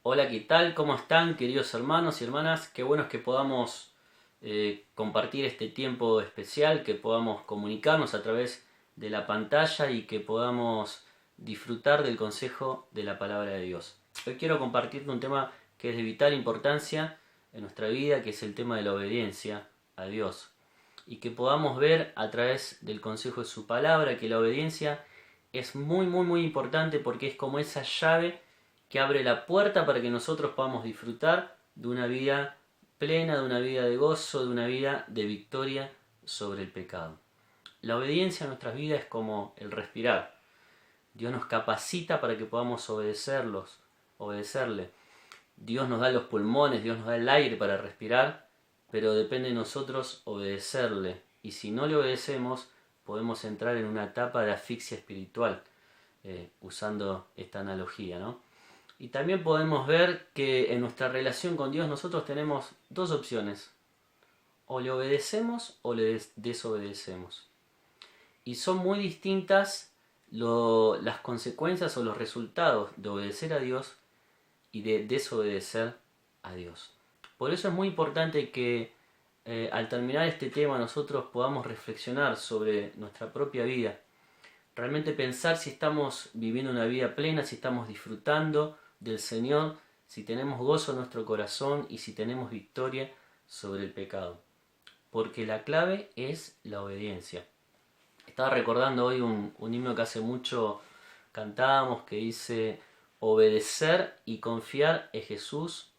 Hola, ¿qué tal? ¿Cómo están, queridos hermanos y hermanas? Qué bueno es que podamos compartir este tiempo especial, que podamos comunicarnos a través de la pantalla y que podamos disfrutar del consejo de la palabra de Dios. Hoy quiero compartirte un tema que es de vital importancia en nuestra vida, que es el tema de la obediencia a Dios. Y que podamos ver a través del consejo de su palabra que la obediencia es muy importante porque es como esa llave que abre la puerta para que nosotros podamos disfrutar de una vida plena, de una vida de gozo, de una vida de victoria sobre el pecado. La obediencia en nuestras vidas es como el respirar. Dios nos capacita para que podamos obedecerle. Dios nos da los pulmones, Dios nos da el aire para respirar, pero depende de nosotros obedecerle. Y si no le obedecemos, podemos entrar en una etapa de asfixia espiritual, usando esta analogía, ¿no? Y también podemos ver que en nuestra relación con Dios nosotros tenemos dos opciones. O le obedecemos o le desobedecemos. Y son muy distintas las consecuencias o los resultados de obedecer a Dios y de desobedecer a Dios. Por eso es muy importante que al terminar este tema nosotros podamos reflexionar sobre nuestra propia vida. Realmente pensar si estamos viviendo una vida plena, si estamos disfrutando del Señor, si tenemos gozo en nuestro corazón y si tenemos victoria sobre el pecado. Porque la clave es la obediencia. Estaba recordando hoy un himno que hace mucho cantábamos que dice: obedecer y confiar en Jesús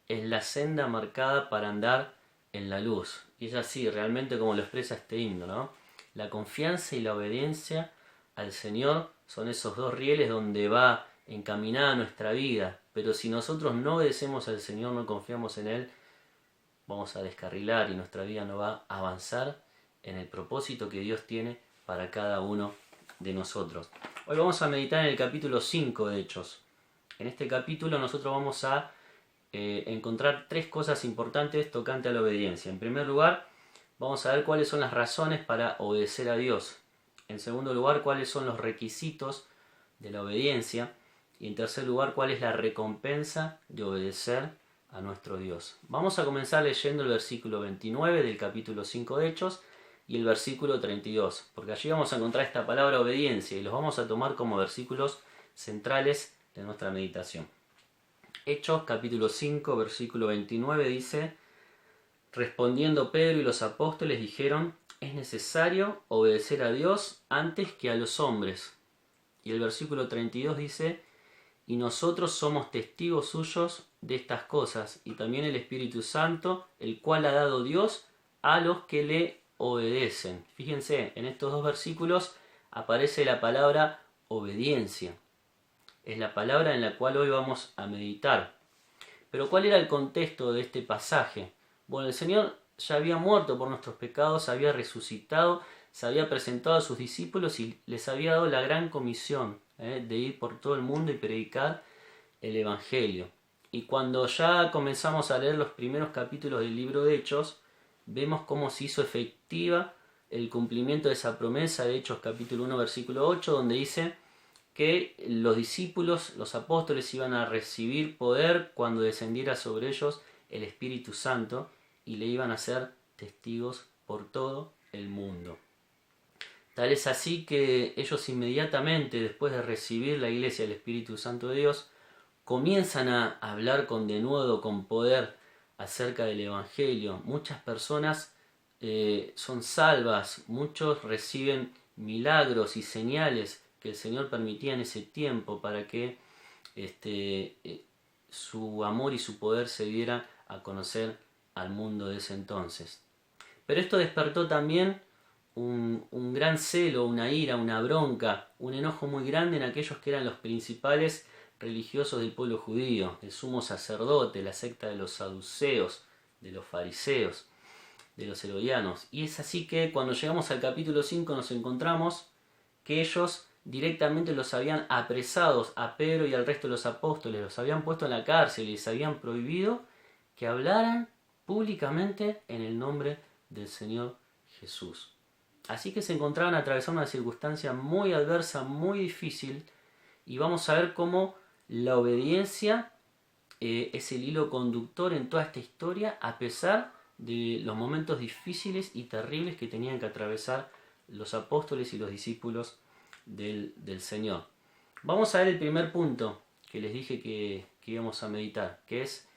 es la senda marcada para andar en la luz. Y es así, realmente como lo expresa este himno, ¿no? La confianza y la obediencia al Señor son esos dos rieles donde va encaminada nuestra vida. Pero si nosotros no obedecemos al Señor, no confiamos en Él, vamos a descarrilar y nuestra vida no va a avanzar en el propósito que Dios tiene para cada uno de nosotros. Hoy vamos a meditar en el capítulo 5 de Hechos. En este capítulo nosotros vamos a encontrar tres cosas importantes tocante a la obediencia. En primer lugar, vamos a ver cuáles son las razones para obedecer a Dios. En segundo lugar, cuáles son los requisitos de la obediencia. Y en tercer lugar, cuál es la recompensa de obedecer a nuestro Dios. Vamos a comenzar leyendo el versículo 29 del capítulo 5 de Hechos y el versículo 32, porque allí vamos a encontrar esta palabra obediencia y los vamos a tomar como versículos centrales de nuestra meditación. Hechos capítulo 5 versículo 29 dice: respondiendo Pedro y los apóstoles dijeron: es necesario obedecer a Dios antes que a los hombres. Y el versículo 32 dice: y nosotros somos testigos suyos de estas cosas, y también el Espíritu Santo, el cual ha dado Dios a los que le obedecen. Fíjense, en estos dos versículos aparece la palabra obediencia. Es la palabra en la cual hoy vamos a meditar. Pero ¿cuál era el contexto de este pasaje? Bueno, el Señor ya había muerto por nuestros pecados, había resucitado, se había presentado a sus discípulos y les había dado la gran comisión de ir por todo el mundo y predicar el Evangelio. Y cuando ya comenzamos a leer los primeros capítulos del libro de Hechos, vemos cómo se hizo efectiva el cumplimiento de esa promesa de Hechos capítulo 1 versículo 8, donde dice que los discípulos, los apóstoles, iban a recibir poder cuando descendiera sobre ellos el Espíritu Santo y le iban a ser testigos por todo el mundo. Tal es así que ellos inmediatamente, después de recibir la iglesia el Espíritu Santo de Dios, comienzan a hablar con denuedo, con poder acerca del Evangelio. Muchas personas son salvas, muchos reciben milagros y señales que el Señor permitía en ese tiempo para que su amor y su poder se diera a conocer al mundo de ese entonces. Pero esto despertó también un gran celo, una ira, una bronca, un enojo muy grande en aquellos que eran los principales religiosos del pueblo judío, el sumo sacerdote, la secta de los saduceos, de los fariseos, de los herodianos. Y es así que cuando llegamos al capítulo 5 nos encontramos que ellos directamente los habían apresados a Pedro y al resto de los apóstoles, los habían puesto en la cárcel y les habían prohibido que hablaran públicamente en el nombre del Señor Jesús. Así que se encontraban atravesando una circunstancia muy adversa, muy difícil, y vamos a ver cómo la obediencia es el hilo conductor en toda esta historia, a pesar de los momentos difíciles y terribles que tenían que atravesar los apóstoles y los discípulos del Señor. Vamos a ver el primer punto que les dije que íbamos a meditar, que es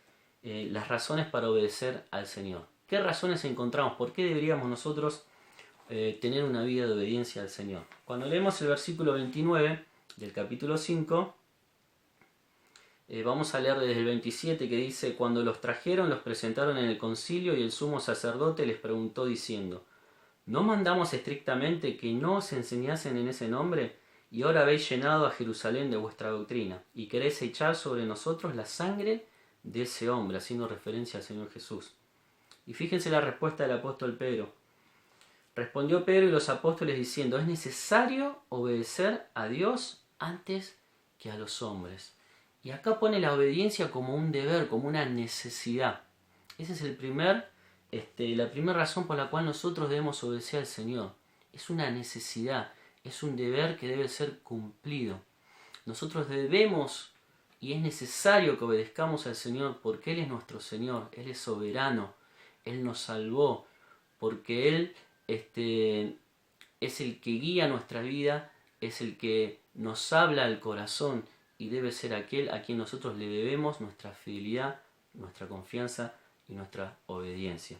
las razones para obedecer al Señor. ¿Qué razones encontramos? ¿Por qué deberíamos nosotros tener una vida de obediencia al Señor? Cuando leemos el versículo 29 del capítulo 5, vamos a leer desde el 27, que dice: cuando los trajeron, los presentaron en el concilio, y el sumo sacerdote les preguntó diciendo: ¿no mandamos estrictamente que no os enseñasen en ese nombre? Y ahora habéis llenado a Jerusalén de vuestra doctrina, y queréis echar sobre nosotros la sangre de ese hombre, haciendo referencia al Señor Jesús. Y fíjense la respuesta del apóstol Pedro. Respondió Pedro y los apóstoles diciendo: es necesario obedecer a Dios antes que a los hombres. Y acá pone la obediencia como un deber, como una necesidad. Esa es la primera razón por la cual nosotros debemos obedecer al Señor. Es una necesidad, es un deber que debe ser cumplido. Nosotros debemos y es necesario que obedezcamos al Señor porque Él es nuestro Señor, Él es soberano, Él nos salvó, porque Él es el que guía nuestra vida, es el que nos habla al corazón y debe ser aquel a quien nosotros le debemos nuestra fidelidad, nuestra confianza y nuestra obediencia.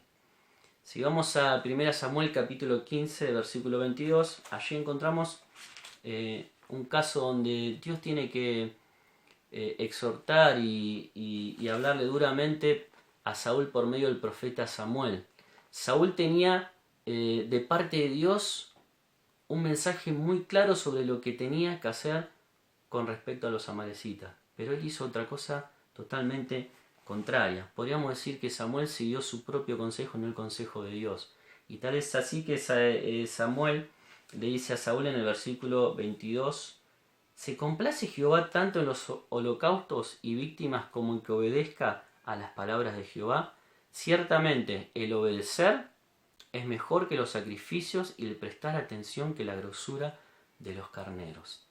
Si vamos a 1 Samuel capítulo 15, versículo 22, allí encontramos un caso donde Dios tiene que exhortar y hablarle duramente a Saúl por medio del profeta Samuel. Saúl tenía de parte de Dios un mensaje muy claro sobre lo que tenía que hacer con respecto a los amalecitas, pero él hizo otra cosa totalmente contraria. Podríamos decir que Samuel siguió su propio consejo, no el consejo de Dios. Y tal es así que Samuel le dice a Saúl en el versículo 22: ¿se complace Jehová tanto en los holocaustos y víctimas como en que obedezca a las palabras de Jehová? Ciertamente el obedecer es mejor que los sacrificios y el prestar atención que la grosura de los carneros.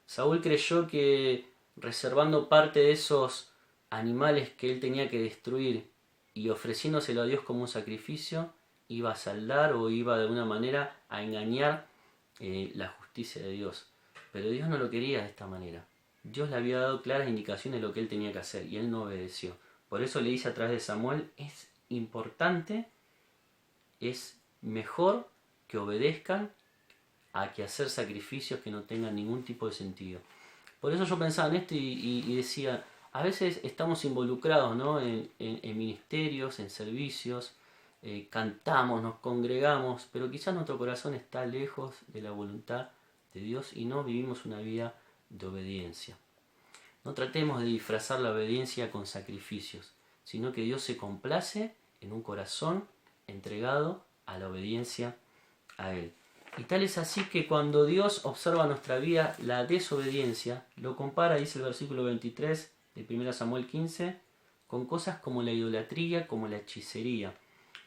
Saúl creyó que reservando parte de esos animales que él tenía que destruir y ofreciéndoselo a Dios como un sacrificio, iba a saldar o iba de alguna manera a engañar la justicia de Dios. Pero Dios no lo quería de esta manera. Dios le había dado claras indicaciones de lo que él tenía que hacer y él no obedeció. Por eso le dice a través de Samuel: es importante, es mejor que obedezcan a que hacer sacrificios que no tengan ningún tipo de sentido. Por eso yo pensaba en esto y decía, a veces estamos involucrados, ¿no? en ministerios, en servicios, cantamos, nos congregamos, pero quizás nuestro corazón está lejos de la voluntad de Dios y no vivimos una vida de obediencia. No tratemos de disfrazar la obediencia con sacrificios, sino que Dios se complace en un corazón entregado a la obediencia a Él. Y tal es así que cuando Dios observa nuestra vida, la desobediencia, lo compara, dice el versículo 23 de 1 Samuel 15, con cosas como la idolatría, como la hechicería.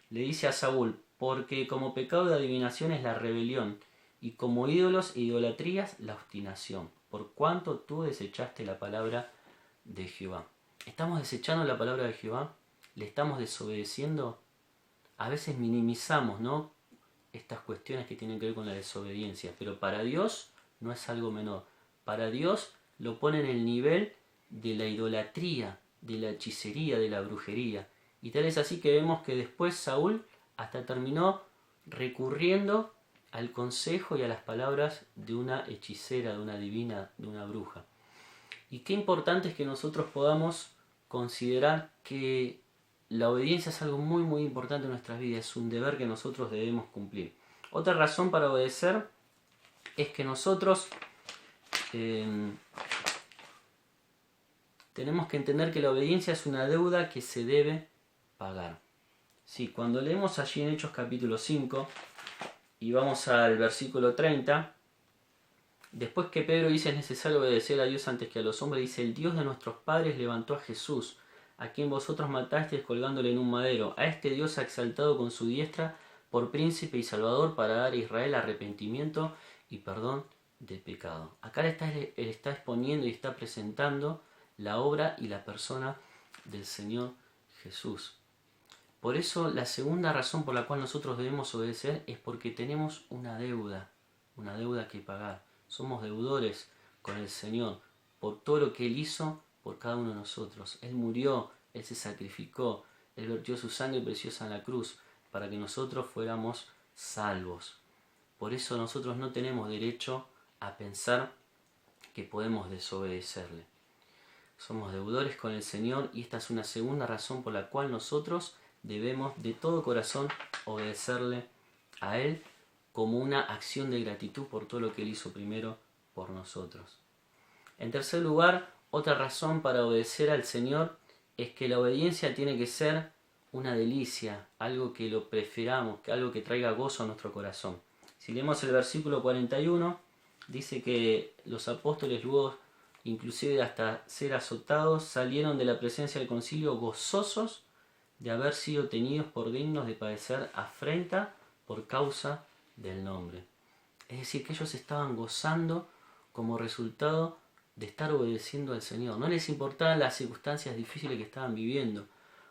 Le dice a Saúl: porque como pecado de adivinación es la rebelión, y como ídolos e idolatrías la obstinación, por cuanto tú desechaste la palabra de Jehová. ¿Estamos desechando la palabra de Jehová? ¿Le estamos desobedeciendo? A veces minimizamos, ¿no?, estas cuestiones que tienen que ver con la desobediencia, pero para Dios no es algo menor. Para Dios lo pone en el nivel de la idolatría, de la hechicería, de la brujería. Y tal es así que vemos que después Saúl hasta terminó recurriendo al consejo y a las palabras de una hechicera, de una divina, de una bruja. Y qué importante es que nosotros podamos considerar que la obediencia es algo muy muy importante en nuestras vidas, es un deber que nosotros debemos cumplir. Otra razón para obedecer es que nosotros tenemos que entender que la obediencia es una deuda que se debe pagar. Sí, cuando leemos allí en Hechos capítulo 5 y vamos al versículo 30, después que Pedro dice es necesario obedecer a Dios antes que a los hombres, dice: el Dios de nuestros padres levantó a Jesús, a quien vosotros matasteis colgándole en un madero. A este Dios ha exaltado con su diestra por príncipe y salvador para dar a Israel arrepentimiento y perdón de pecado. Acá él está exponiendo y está presentando la obra y la persona del Señor Jesús. Por eso la segunda razón por la cual nosotros debemos obedecer es porque tenemos una deuda que pagar. Somos deudores con el Señor por todo lo que Él hizo por cada uno de nosotros. Él murió, Él se sacrificó, Él vertió su sangre preciosa en la cruz para que nosotros fuéramos salvos. Por eso nosotros no tenemos derecho a pensar que podemos desobedecerle. Somos deudores con el Señor y esta es una segunda razón por la cual nosotros debemos de todo corazón obedecerle a Él como una acción de gratitud por todo lo que Él hizo primero por nosotros. En tercer lugar, otra razón para obedecer al Señor es que la obediencia tiene que ser una delicia, algo que lo prefiramos, algo que traiga gozo a nuestro corazón. Si leemos el versículo 41, dice que los apóstoles luego, inclusive hasta ser azotados, salieron de la presencia del concilio gozosos de haber sido tenidos por dignos de padecer afrenta por causa del nombre. Es decir, que ellos estaban gozando como resultado de estar obedeciendo al Señor. No les importaban las circunstancias difíciles que estaban viviendo,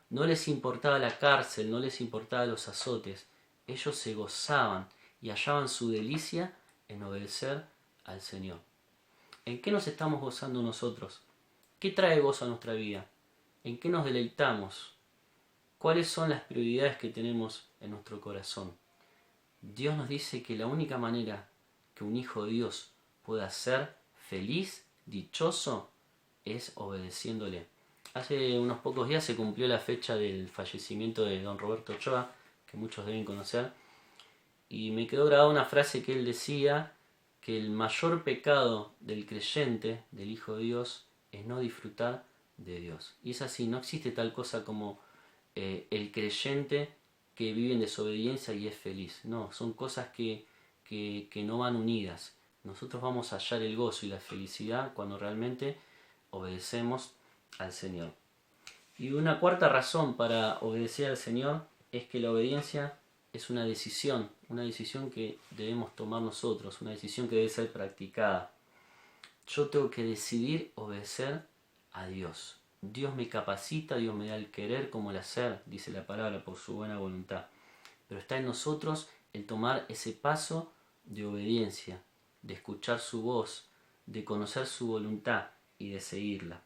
no les importaba la cárcel, no les importaba los azotes. Ellos se gozaban y hallaban su delicia en obedecer al Señor. ¿En qué nos estamos gozando nosotros? ¿Qué trae gozo a nuestra vida? ¿En qué nos deleitamos? ¿Cuáles son las prioridades que tenemos en nuestro corazón? Dios nos dice que la única manera que un hijo de Dios pueda ser feliz, dichoso, es obedeciéndole. Hace unos pocos días se cumplió la fecha del fallecimiento de don Roberto Ochoa, que muchos deben conocer, y me quedó grabada una frase que él decía, que el mayor pecado del creyente, del Hijo de Dios, es no disfrutar de Dios. Y es así, no existe tal cosa como el creyente que vive en desobediencia y es feliz. No, son cosas que no van unidas. Nosotros vamos a hallar el gozo y la felicidad cuando realmente obedecemos al Señor. Y una cuarta razón para obedecer al Señor es que la obediencia es una decisión que debemos tomar nosotros, una decisión que debe ser practicada. Yo tengo que decidir obedecer a Dios. Dios me capacita, Dios me da el querer como el hacer, dice la palabra, por su buena voluntad. Pero está en nosotros el tomar ese paso de obediencia, de escuchar su voz, de conocer su voluntad y de seguirla.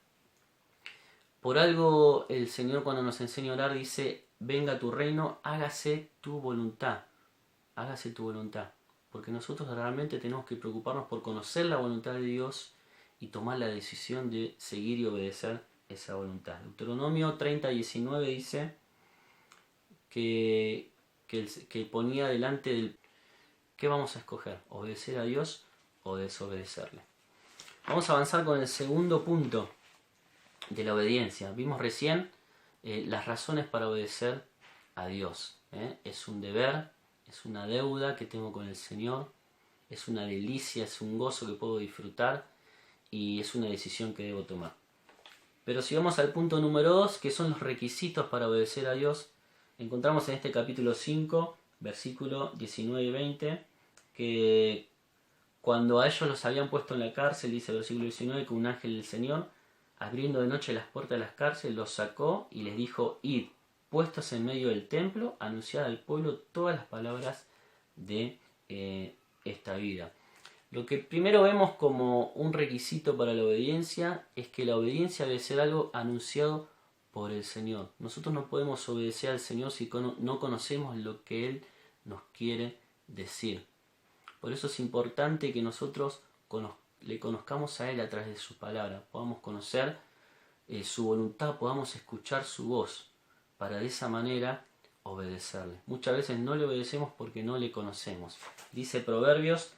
Por algo el Señor cuando nos enseña a orar dice, venga tu reino, hágase tu voluntad. Hágase tu voluntad. Porque nosotros realmente tenemos que preocuparnos por conocer la voluntad de Dios y tomar la decisión de seguir y obedecer esa voluntad. Deuteronomio 30:19 dice que ponía delante del... ¿Qué vamos a escoger? ¿Obedecer a Dios o desobedecerle? Vamos a avanzar con el segundo punto de la obediencia. Vimos recién las razones para obedecer a Dios. Es un deber, es una deuda que tengo con el Señor, es una delicia, es un gozo que puedo disfrutar y es una decisión que debo tomar. Pero si vamos al punto número 2, que son los requisitos para obedecer a Dios, encontramos en este capítulo 5, versículo 19 y 20, que cuando a ellos los habían puesto en la cárcel, dice el versículo 19, que un ángel del Señor, abriendo de noche las puertas de las cárceles, los sacó y les dijo, id, puestos en medio del templo, anunciad al pueblo todas las palabras de esta vida. Lo que primero vemos como un requisito para la obediencia es que la obediencia debe ser algo anunciado por el Señor. Nosotros no podemos obedecer al Señor si no conocemos lo que Él nos quiere decir. Por eso es importante que nosotros le conozcamos a Él a través de su palabra, podamos conocer su voluntad, podamos escuchar su voz, para de esa manera obedecerle. Muchas veces no le obedecemos porque no le conocemos. Dice Proverbios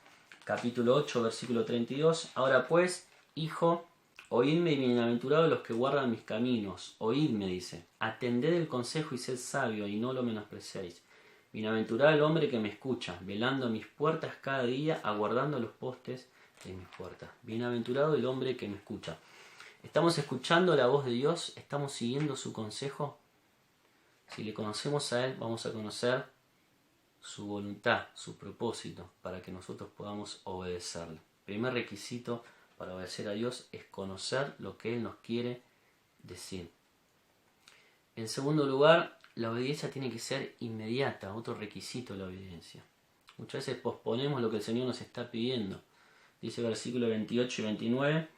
capítulo 8, versículo 32, ahora pues, hijo, oídme y bienaventurados los que guardan mis caminos. Oídme, dice, atended el consejo y sed sabio y no lo menospreciéis. Bienaventurado el hombre que me escucha, velando mis puertas cada día, aguardando los postes de mis puertas. Bienaventurado el hombre que me escucha. ¿Estamos escuchando la voz de Dios? ¿Estamos siguiendo su consejo? Si le conocemos a Él, vamos a conocer su voluntad, su propósito, para que nosotros podamos obedecerle. El primer requisito para obedecer a Dios es conocer lo que Él nos quiere decir. En segundo lugar, la obediencia tiene que ser inmediata, otro requisito de la obediencia. Muchas veces posponemos lo que el Señor nos está pidiendo. Dice el versículo 28 y 29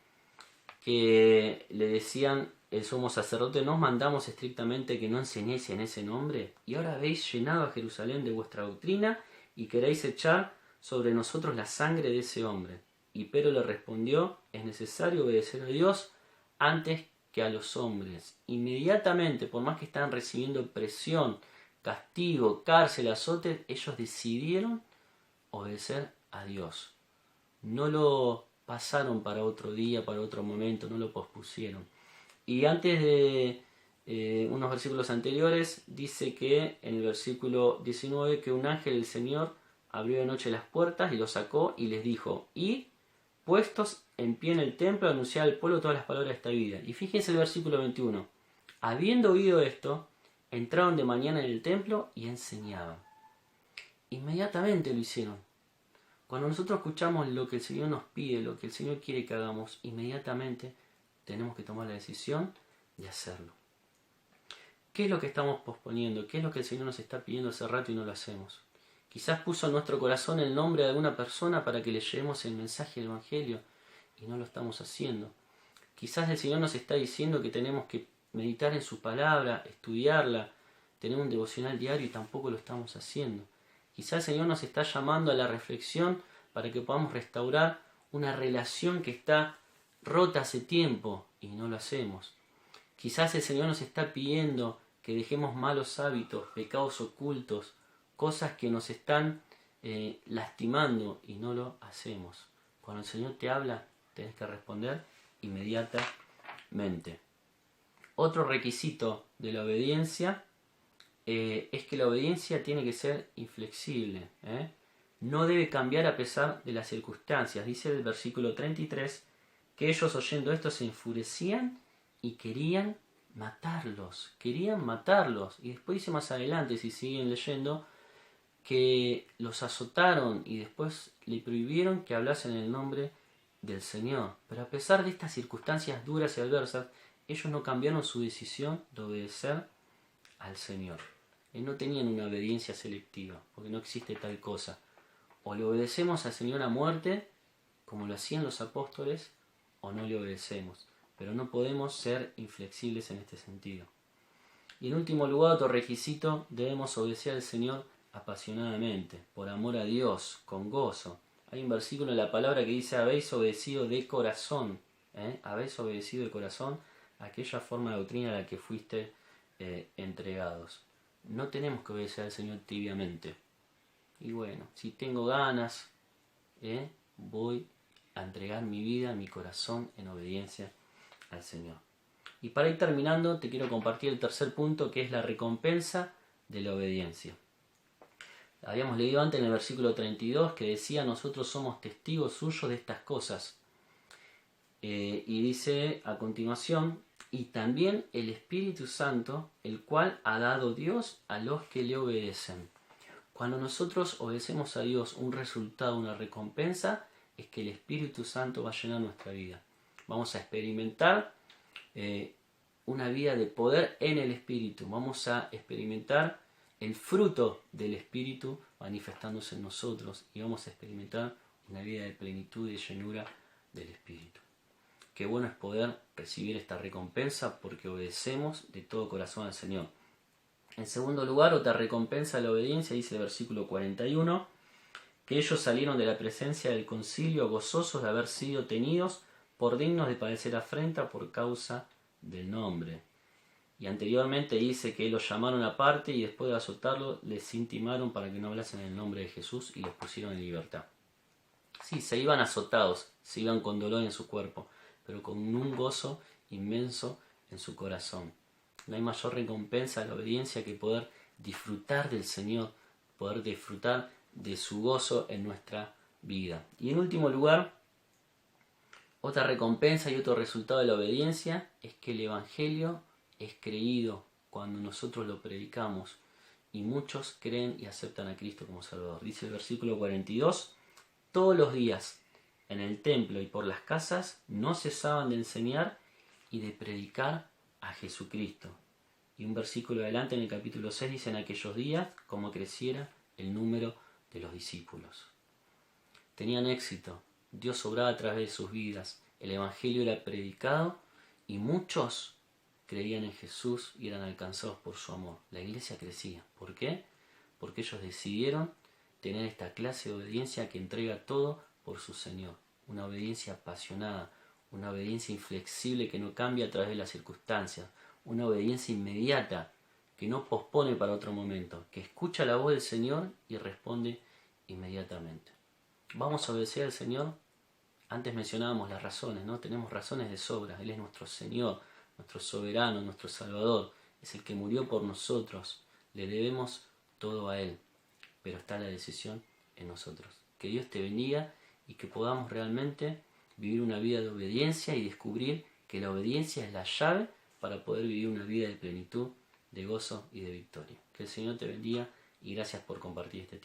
que le decían el sumo sacerdote: ¿no os mandamos estrictamente que no enseñéis en ese nombre? Y ahora habéis llenado a Jerusalén de vuestra doctrina y queréis echar sobre nosotros la sangre de ese hombre. Y Pero le respondió: es necesario obedecer a Dios antes que a los hombres. Inmediatamente, por más que estaban recibiendo presión, castigo, cárcel, azote, ellos decidieron obedecer a Dios. No lo pasaron para otro día, para otro momento, no lo pospusieron. Y antes de unos versículos anteriores, dice que en el versículo 19 que un ángel del Señor abrió de noche las puertas y los sacó y les dijo: y puestos en pie en el templo, anunciar al pueblo todas las palabras de esta vida. Y fíjense el versículo 21. Habiendo oído esto, entraron de mañana en el templo y enseñaban. Inmediatamente lo hicieron. Cuando nosotros escuchamos lo que el Señor nos pide, lo que el Señor quiere que hagamos, inmediatamente tenemos que tomar la decisión de hacerlo. ¿Qué es lo que estamos posponiendo? ¿Qué es lo que el Señor nos está pidiendo hace rato y no lo hacemos? Quizás puso en nuestro corazón el nombre de alguna persona para que le llevemos el mensaje del Evangelio y no lo estamos haciendo. Quizás el Señor nos está diciendo que tenemos que meditar en su palabra, estudiarla, tener un devocional diario y tampoco lo estamos haciendo. Quizás el Señor nos está llamando a la reflexión para que podamos restaurar una relación que está rota hace tiempo y no lo hacemos. Quizás el Señor nos está pidiendo que dejemos malos hábitos, pecados ocultos, cosas que nos están lastimando y no lo hacemos. Cuando el Señor te habla, tenés que responder inmediatamente. Otro requisito de la obediencia es que la obediencia tiene que ser inflexible. No debe cambiar a pesar de las circunstancias. Dice el versículo 33 que ellos, oyendo esto, se enfurecían y querían matarlos. Y después dice más adelante, si siguen leyendo, que los azotaron y después le prohibieron que hablasen en el nombre del Señor. Pero a pesar de estas circunstancias duras y adversas, ellos no cambiaron su decisión de obedecer al Señor. No tenían una obediencia selectiva, porque no existe tal cosa. O le obedecemos al Señor a muerte, como lo hacían los apóstoles, o no le obedecemos. Pero no podemos ser inflexibles en este sentido. Y en último lugar, otro requisito: debemos obedecer al Señor apasionadamente, por amor a Dios, con gozo. Hay un versículo en la palabra que dice: habéis obedecido de corazón. Habéis obedecido de corazón a aquella forma de doctrina a la que fuiste entregados. No tenemos que obedecer al Señor tibiamente. Y bueno, si tengo ganas, voy a entregar mi vida, mi corazón en obediencia al Señor. Y para ir terminando, te quiero compartir el tercer punto, que es la recompensa de la obediencia. Habíamos leído antes en el versículo 32 que decía: nosotros somos testigos suyos de estas cosas. Y dice a continuación: y también el Espíritu Santo, el cual ha dado Dios a los que le obedecen. Cuando nosotros obedecemos a Dios, un resultado, una recompensa, es que el Espíritu Santo va a llenar nuestra vida. Vamos a experimentar una vida de poder en el Espíritu. Vamos a experimentar el fruto del Espíritu manifestándose en nosotros y vamos a experimentar una vida de plenitud y llenura del Espíritu. Qué bueno es poder recibir esta recompensa porque obedecemos de todo corazón al Señor. En segundo lugar, otra recompensa de la obediencia, dice el versículo 41, que ellos salieron de la presencia del concilio gozosos de haber sido tenidos por dignos de padecer afrenta por causa del nombre. Y anteriormente dice que los llamaron aparte y después de azotarlo les intimaron para que no hablasen en el nombre de Jesús y los pusieron en libertad. Sí, se iban azotados, se iban con dolor en su cuerpo, pero con un gozo inmenso en su corazón. No hay mayor recompensa a la obediencia que poder disfrutar del Señor, poder disfrutar de su gozo en nuestra vida. Y en último lugar, otra recompensa y otro resultado de la obediencia es que el Evangelio es creído cuando nosotros lo predicamos y muchos creen y aceptan a Cristo como Salvador. Dice el versículo 42, todos los días en el templo y por las casas no cesaban de enseñar y de predicar a Jesucristo. Y un versículo adelante en el capítulo 6 dice: en aquellos días, como creciera el número de los discípulos. Tenían éxito, Dios obraba a través de sus vidas, el Evangelio era predicado y muchos creían en Jesús y eran alcanzados por su amor. La iglesia crecía. ¿Por qué? Porque ellos decidieron tener esta clase de obediencia que entrega todo por su Señor. Una obediencia apasionada, una obediencia inflexible que no cambia a través de las circunstancias, una obediencia inmediata que no pospone para otro momento, que escucha la voz del Señor y responde inmediatamente. ¿Vamos a obedecer al Señor? Antes mencionábamos las razones, ¿no? Tenemos razones de sobra. Él es nuestro Señor, nuestro soberano, nuestro Salvador. Es el que murió por nosotros. Le debemos todo a Él. Pero está la decisión en nosotros. Que Dios te bendiga y que podamos realmente vivir una vida de obediencia y descubrir que la obediencia es la llave para poder vivir una vida de plenitud, de gozo y de victoria. Que el Señor te bendiga y gracias por compartir este